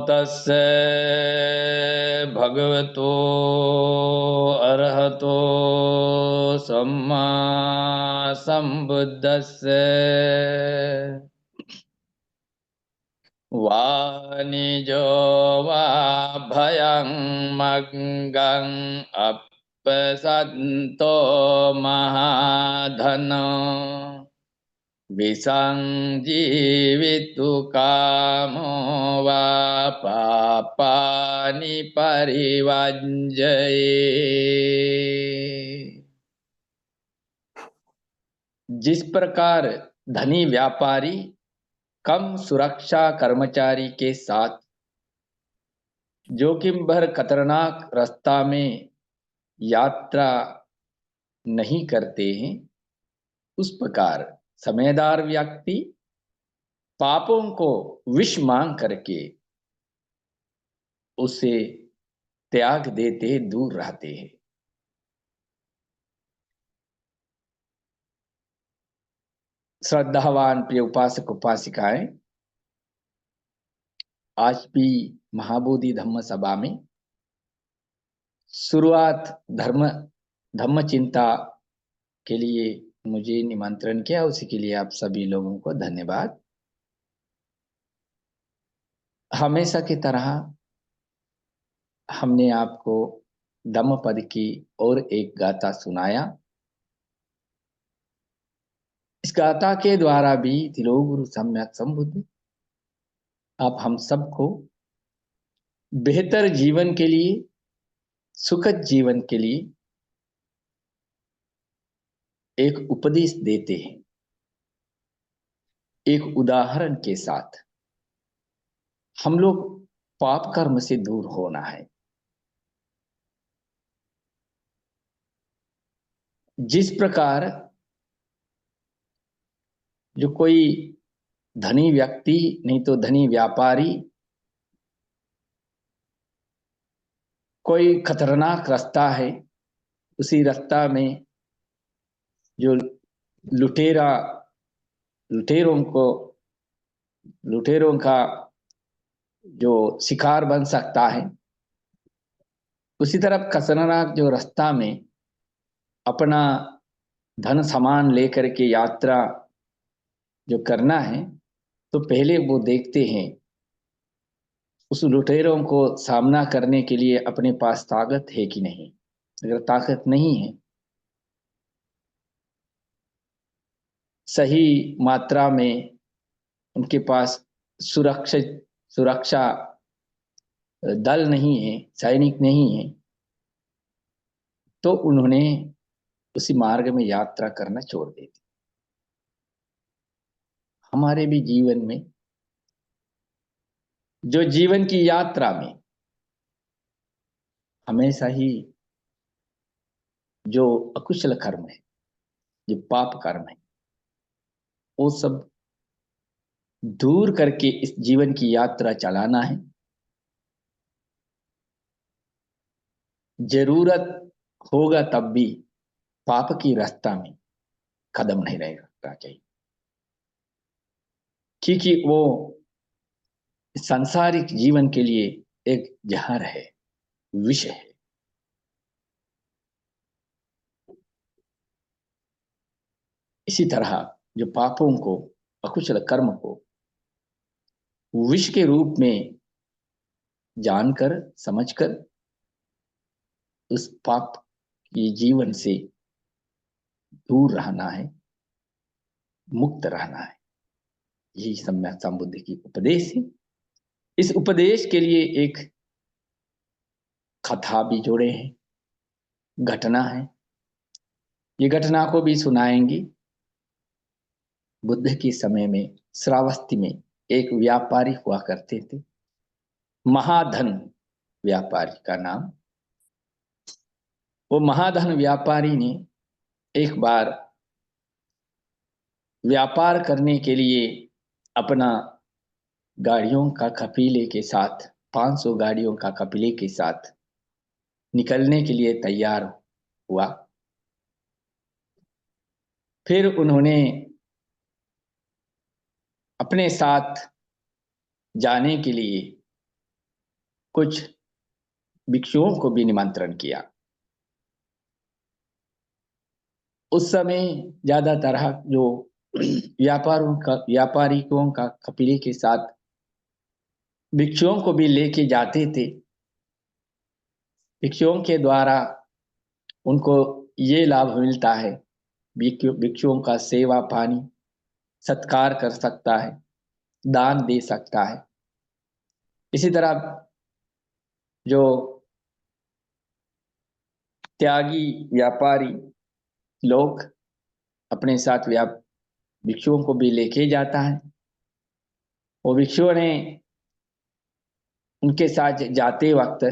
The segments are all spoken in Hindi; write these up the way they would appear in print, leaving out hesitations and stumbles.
तस्य भगवतो अरहतो सम्मा सम्बुद्धस्य वाणिजो वा भयं मग्गं अपसन्तो महाधनो विसञ्जीवितु कामो वा पापानि परिवर्जये। जिस प्रकार धनी व्यापारी कम सुरक्षा कर्मचारी के साथ जोखिम भर खतरनाक रास्ता में यात्रा नहीं करते हैं, उस प्रकार समझदार व्यक्ति पापों को विष मांग करके उसे त्याग देते, दूर रहते हैं। श्रद्धावान प्रिय उपासक उपासिकाएं, आज भी महाबोधि धम्म सभा में शुरुआत धम्म चिंता के लिए मुझे निमंत्रण किया, उसी के लिए आप सभी लोगों को धन्यवाद। हमेशा की तरह हमने आपको धम्म पद की और एक गाथा सुनाया। इस गाथा के द्वारा भी तिलोगुरु सम्यक संबुद्ध आप हम सबको बेहतर जीवन के लिए, सुखद जीवन के लिए एक उपदेश देते हैं, एक उदाहरण के साथ। हम लोग पाप कर्म से दूर होना है। जिस प्रकार जो कोई धनी व्यक्ति नहीं तो धनी व्यापारी कोई खतरनाक रास्ता है, उसी रास्ता में जो लुटेरों का जो शिकार बन सकता है, उसी तरफ खतरनाक जो रास्ता में अपना धन सामान लेकर के यात्रा जो करना है, तो पहले वो देखते हैं उस लुटेरों को सामना करने के लिए अपने पास ताकत है कि नहीं। अगर ताकत नहीं है, सही मात्रा में उनके पास सुरक्षा दल नहीं है, सैनिक नहीं है, तो उन्होंने उसी मार्ग में यात्रा करना छोड़ देती। हमारे भी जीवन में जो जीवन की यात्रा में हमेशा ही जो अकुशल कर्म है, जो पाप कर्म है, वो सब दूर करके इस जीवन की यात्रा चलाना है। जरूरत होगा तब भी पाप की रास्ता में कदम नहीं रखना चाहिए, क्योंकि वो सांसारिक जीवन के लिए एक जहर है, विष है। इसी तरह जो पापों को, अकुशल कर्म को विष के रूप में जानकर समझकर उस पाप की जीवन से दूर रहना है, मुक्त रहना है। यही सम्यक संबुद्धि की उपदेश है। इस उपदेश के लिए एक कथा भी जोड़े हैं, घटना है। ये घटना को भी सुनाएंगी। बुद्ध के समय में श्रावस्ती में एक व्यापारी हुआ करते थे, महाधन व्यापारी का नाम। वो महाधन व्यापारी ने एक बार व्यापार करने के लिए अपना गाड़ियों का कफीले के साथ, 500 गाड़ियों का कफीले के साथ निकलने के लिए तैयार हुआ। फिर उन्होंने अपने साथ जाने के लिए कुछ भिक्षुओं को भी निमंत्रण किया। उस समय ज्यादातर जो व्यापारिकों का कपिले के साथ भिक्षुओं को भी लेके जाते थे। भिक्षुओं के द्वारा उनको ये लाभ मिलता है, भिक्षुओं का सेवा पानी सत्कार कर सकता है, दान दे सकता है। इसी तरह जो त्यागी व्यापारी लोग अपने साथ भिक्षुओं को भी लेके जाता है। वो भिक्षुओं ने उनके साथ जाते वक्त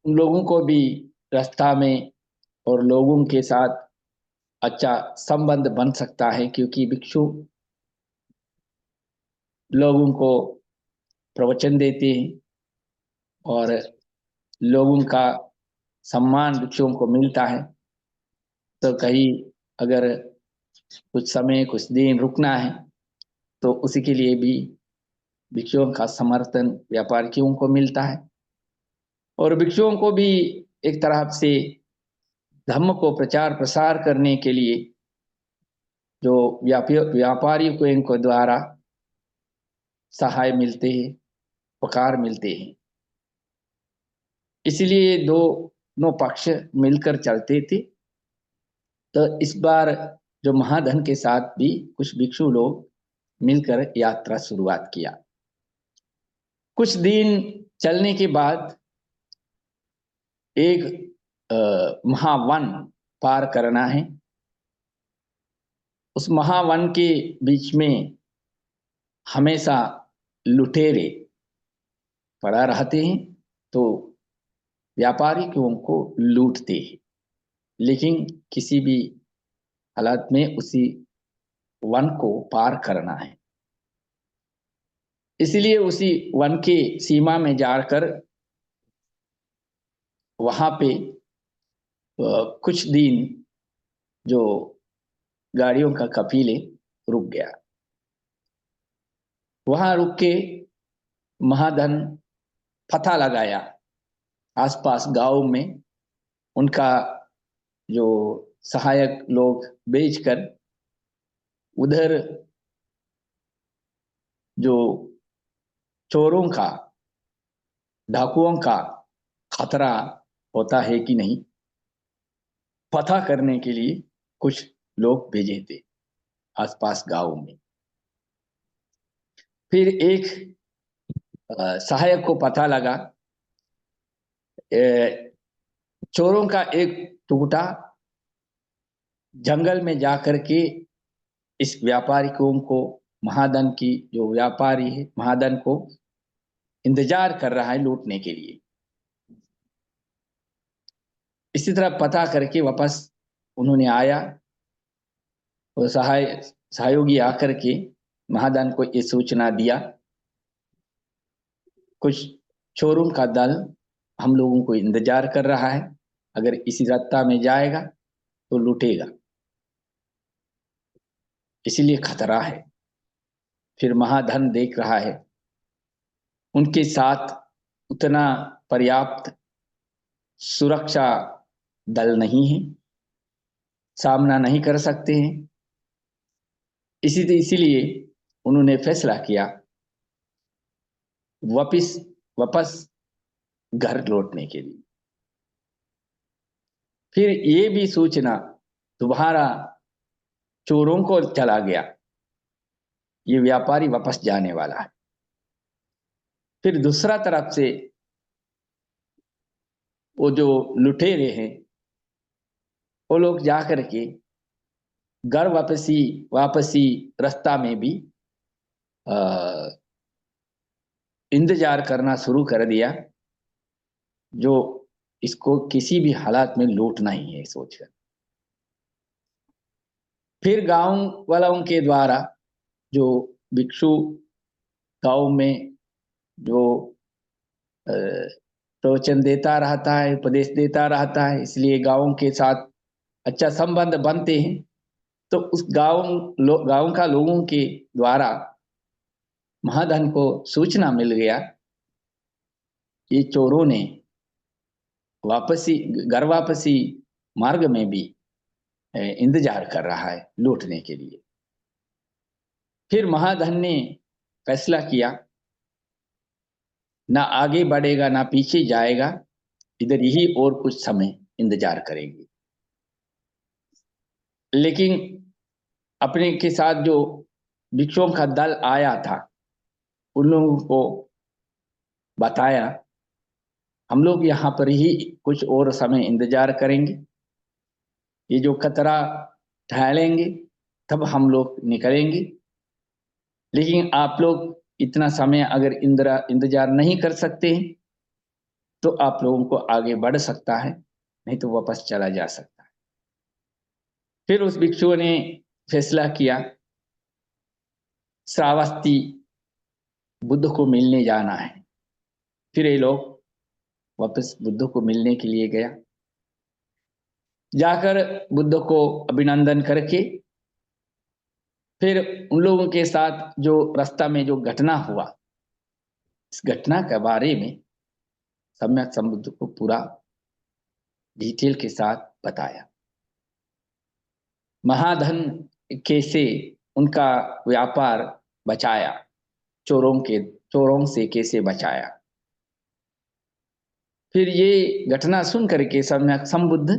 उन लोगों को भी रास्ता में और लोगों के साथ अच्छा संबंध बन सकता है, क्योंकि भिक्षु लोगों को प्रवचन देते हैं और लोगों का सम्मान भिक्षुओं को मिलता है। तो कहीं अगर कुछ समय कुछ दिन रुकना है तो उसी के लिए भी भिक्षुओं का समर्थन व्यापारियों को मिलता है। और भिक्षुओं को भी एक तरह से धर्म को प्रचार प्रसार करने के लिए जो व्यापारियों को द्वारा सहाय मिलते हैं, उपकार मिलते हैं। इसलिए दोनों पक्ष मिलकर चलते थे। तो इस बार जो महाधन के साथ भी कुछ भिक्षु लोग मिलकर यात्रा शुरुआत किया। कुछ दिन चलने के बाद एक महावन पार करना है। उस महावन के बीच में हमेशा लुटेरे पड़ा रहते हैं, तो व्यापारी क्यों को लूटते हैं, लेकिन किसी भी हालत में उसी वन को पार करना है। इसलिए उसी वन के सीमा में जाकर वहां पे कुछ दिन जो गाड़ियों का कफिले रुक गया। वहां रुक के महाधन पता लगाया आसपास गांव में उनका जो सहायक लोग बेचकर उधर जो चोरों का डाकुओं का खतरा होता है कि नहीं, पता करने के लिए कुछ लोग भेजे थे आसपास गांव में। फिर एक सहायक को पता लगा चोरों का एक टुकड़ा जंगल में जाकर के इस व्यापारिकों को, महाधन की जो व्यापारी है महाधन को इंतजार कर रहा है लूटने के लिए। इसी तरह पता करके वापस उन्होंने आया और सहयोगी आकर के महाधन को ये सूचना दिया, कुछ चोरों का दल हम लोगों को इंतजार कर रहा है, अगर इसी रास्ता में जाएगा तो लूटेगा, इसीलिए खतरा है। फिर महाधन देख रहा है उनके साथ उतना पर्याप्त सुरक्षा दल नहीं है, सामना नहीं कर सकते हैं। इसीलिए उन्होंने फैसला किया वापस वापस घर लौटने के लिए। फिर ये भी सूचना तुम्हारा चोरों को चला गया, ये व्यापारी वापस जाने वाला है। फिर दूसरा तरफ से वो जो लुटेरे हैं वो लोग जाकर के घर वापसी रास्ता में भी इंतजार करना शुरू कर दिया, जो इसको किसी भी हालात में लूटना ही है सोचकर। फिर गांव वालों के द्वारा जो भिक्षु गांव में जो प्रवचन देता रहता है, उपदेश देता रहता है, इसलिए गांव के साथ अच्छा संबंध बनते हैं। तो उस गांव का लोगों के द्वारा महाधन को सूचना मिल गया कि चोरों ने वापसी घर वापसी मार्ग में भी इंतजार कर रहा है लूटने के लिए। फिर महाधन ने फैसला किया, ना आगे बढ़ेगा ना पीछे जाएगा, इधर ही और कुछ समय इंतजार करेंगे। लेकिन अपने के साथ जो भिक्षुओं का दल आया था उन लोगों को बताया, हम लोग यहाँ पर ही कुछ और समय इंतजार करेंगे, ये जो खतरा ठहरेंगे तब हम लोग निकलेंगे। लेकिन आप लोग इतना समय अगर इंतजार नहीं कर सकते हैं तो आप लोगों को आगे बढ़ सकता है, नहीं तो वापस चला जा सकता है। फिर उस भिक्षु ने फैसला किया, श्रावस्ती बुद्ध को मिलने जाना है। फिर ये लोग वापस बुद्ध को मिलने के लिए गया। जाकर बुद्ध को अभिनंदन करके फिर उन लोगों के साथ जो रास्ता में जो घटना हुआ, इस घटना के बारे में सम्यक संबुद्ध को पूरा डिटेल के साथ बताया। महाधन कैसे उनका व्यापार बचाया, चोरों से कैसे बचाया। फिर ये घटना सुन करके सम्यक संबुद्ध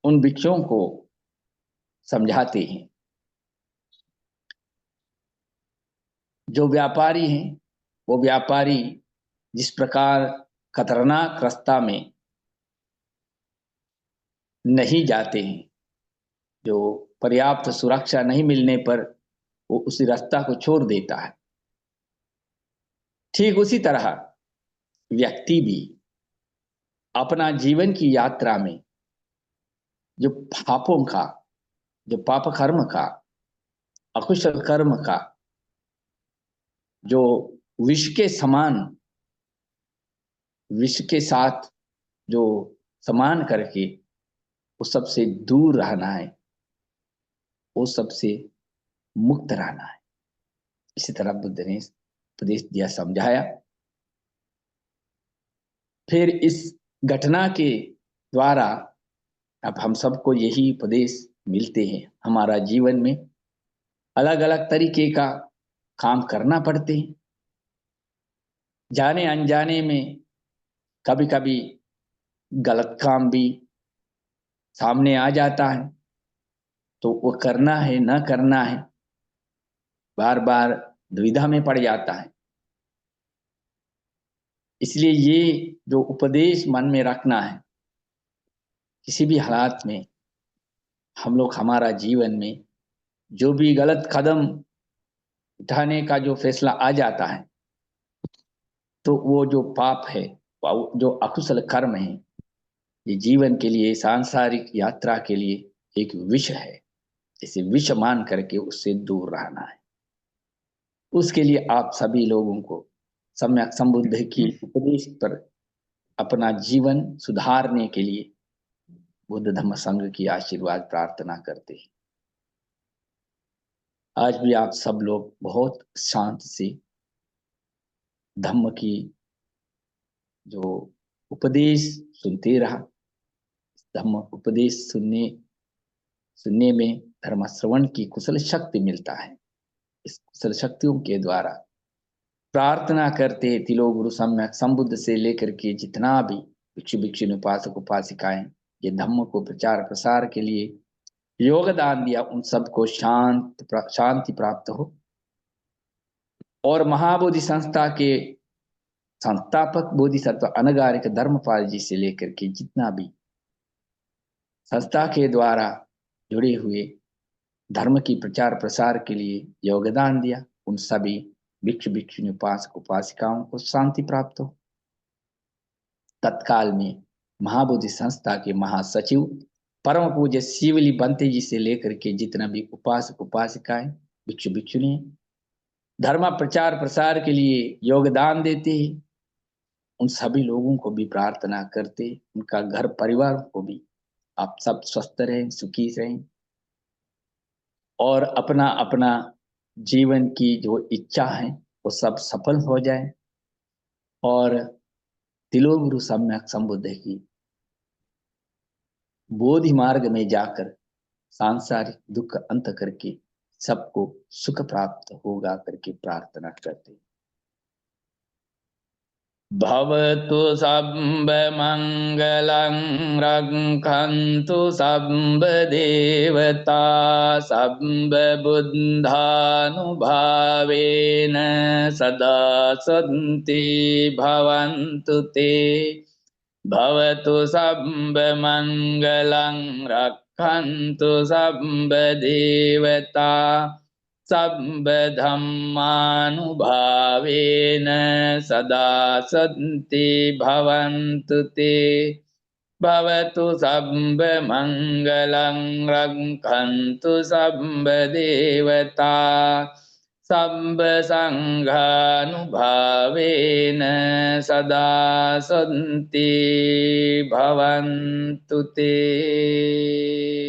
उन भिक्षुओं को समझाते हैं। जो व्यापारी हैं वो व्यापारी जिस प्रकार खतरनाक रास्ता में नहीं जाते हैं, जो पर्याप्त सुरक्षा नहीं मिलने पर वो उसी रास्ता को छोड़ देता है, ठीक उसी तरह व्यक्ति भी अपना जीवन की यात्रा में जो पापों का, जो पाप कर्म का, अकुशल कर्म का, जो विष के समान, विष के साथ जो समान करके उस सबसे दूर रहना है, वो सबसे मुक्त रहना है। इसी तरह बुद्ध ने उपदेश दिया, समझाया। फिर इस घटना के द्वारा अब हम सबको यही उपदेश मिलते हैं। हमारा जीवन में अलग अलग तरीके का काम करना पड़ते हैं। जाने अनजाने में कभी कभी गलत काम भी सामने आ जाता है, तो वो करना है ना करना है, बार बार दुविधा में पड़ जाता है। इसलिए ये जो उपदेश मन में रखना है, किसी भी हालात में हम लोग हमारा जीवन में जो भी गलत कदम उठाने का जो फैसला आ जाता है, तो वो जो पाप है, जो अकुशल कर्म है, ये जीवन के लिए, सांसारिक यात्रा के लिए एक विष है। इसे विष मान करके उससे दूर रहना है। उसके लिए आप सभी लोगों को सम्यक संबुद्ध की उपदेश पर अपना जीवन सुधारने के लिए बुद्ध धम्म संघ की आशीर्वाद प्रार्थना करते हैं। आज भी आप सब लोग बहुत शांत से धम्म की जो उपदेश सुनते रहा। धम्म उपदेश सुनने में धर्म श्रवण की कुशल शक्ति मिलता है। इस कुशल शक्तियों के द्वारा प्रार्थना करते तिलोगुरु सम्यक संबुद्ध से लेकर के जितना भी भिक्षु भिक्षुणी उपासक उपासिकाएं ये धम्म को प्रचार प्रसार के लिए योगदान दिया, उन सबको शांति प्राप्त हो। और महाबोधि संस्था के संस्थापक बोधिसत्व अनगारिक धर्मपाल जी से लेकर के जितना भी संस्था के द्वारा जुड़े हुए धर्म की प्रचार प्रसार के लिए योगदान दिया, उन सभी भिक्षु भिक्षुणी उपासक उपासिकाओं को शांति प्राप्त हो। तत्काल में महाबोधि संस्था के महासचिव परम पूज्य शिवली बंते जी से लेकर के जितना भी उपासक उपासिकाएं भिक्षु भिक्षुणी धर्म प्रचार प्रसार के लिए योगदान देते हैं, उन सभी लोगों को भी प्रार्थना करते, उनका घर परिवार को भी आप सब स्वस्थ रहें, सुखी रहें और अपना अपना जीवन की जो इच्छा है वो सब सफल हो जाए और तिलोगुरु सम्यक संबुद्ध की बोधि मार्ग में जाकर सांसारिक दुख अंत करके सबको सुख प्राप्त होगा करके प्रार्थना करते हैं। भवतु सब मंगलं रक्षन्तु सब देवता सब बुद्धानुभावेन सदा सन्ति भवन्तु ते। भवतु सब मंगलं रक्षन्तु सब देवता सर्वधर्मानुभावेन सदा सन्ति भवन्तु ते। भवतु सर्वमङ्गलं रक्षन्तु सर्वदेवता सर्वसङ्घानुभावेन सदा सन्ति भवन्तु ते।